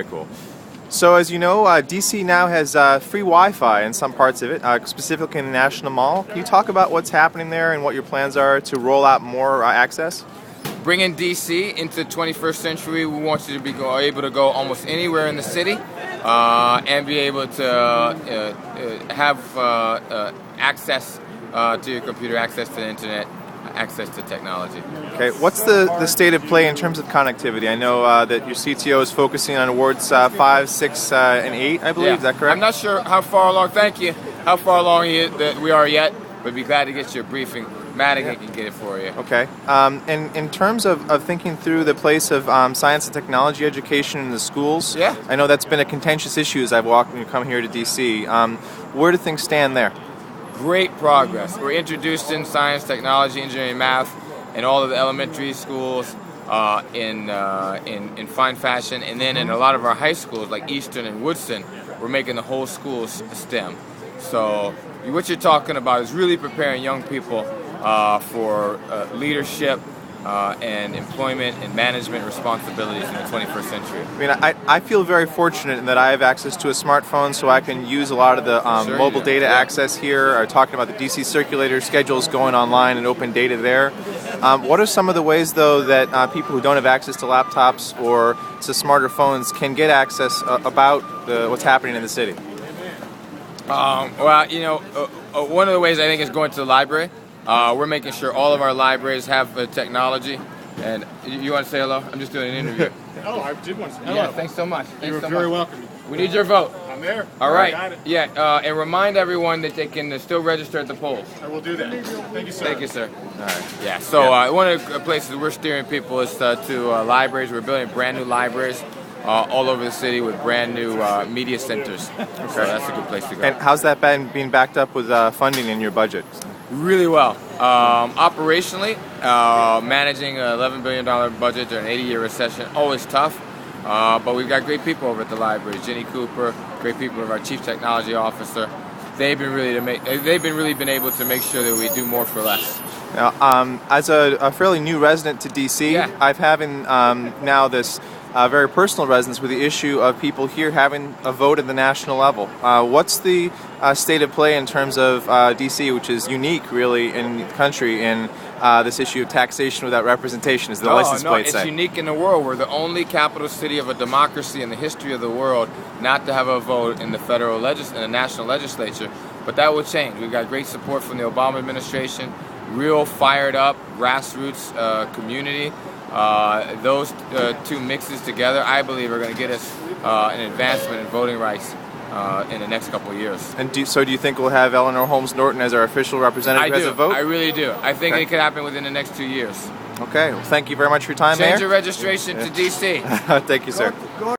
Very cool. So as you know, DC now has free Wi-Fi in some parts of it, specifically in the National Mall. Can you talk about what's happening there and what your plans are to roll out more access? Bringing DC into the 21st century, we want you to be able to go almost anywhere in the city and be able to have access to your computer, access to the internet, access to technology. Okay, what's the state of play in terms of connectivity? I know that your CTO is focusing on awards 5, 6, and 8, I believe. Yeah. Is that correct? I'm not sure how far along. Thank you. How far along we are yet, but be glad to get you a briefing. Madigan can get it for you. Okay. And in terms of thinking through the place of science and technology education in the schools, yeah. I know that's been a contentious issue as I've walked and come here to DC. Where do things stand there? Great progress. We're introducing science, technology, engineering, math in all of the elementary schools in fine fashion, and then in a lot of our high schools like Eastern and Woodson, we're making the whole school STEM. So what you're talking about is really preparing young people for leadership and employment and management responsibilities in the 21st century. I mean, I feel very fortunate in that I have access to a smartphone, so I can use a lot of the mobile data access here. Or talking about the DC circulator schedules going online and open data there. What are some of the ways, though, that people who don't have access to laptops or to smarter phones can get access about what's happening in the city? Well, you know, one of the ways I think is going to the library. We're making sure all of our libraries have technology. And you want to say hello? I'm just doing an interview. Oh, I did want to say hello. Yeah, thanks so much. You're very welcome. We need your vote. I'm there. All right. Got it. Yeah, and remind everyone that they can still register at the polls. I will do that. Thank you, sir. Thank you, sir. All right. Yeah, so one of the places we're steering people is to libraries. We're building brand new libraries all over the city with brand new media centers. Okay. So that's a good place to go. And how's that been being backed up with funding in your budget? Really well. Operationally, managing an $11 billion budget during an 80-year recession, always tough. But we've got great people over at the library. Jenny Cooper, great people of our Chief Technology Officer. They've been really been able to make sure that we do more for less. Now, as a fairly new resident to DC, yeah. I've having now this very personal resonance with the issue of people here having a vote at the national level. What's the state of play in terms of DC, which is unique really in the country in this issue of taxation without representation, as the license plate say? It's unique in the world. We're the only capital city of a democracy in the history of the world not to have a vote in the in the national legislature. But that will change. We've got great support from the Obama administration, real fired up grassroots community. Those two mixes together, I believe, are going to get us an advancement in voting rights in the next couple of years. And do you think we'll have Eleanor Holmes Norton as our official representative as a vote? I really do. I think it could happen within the next 2 years. Okay. Well, thank you very much for your time, Mayor. Change your registration to DC. Thank you, sir.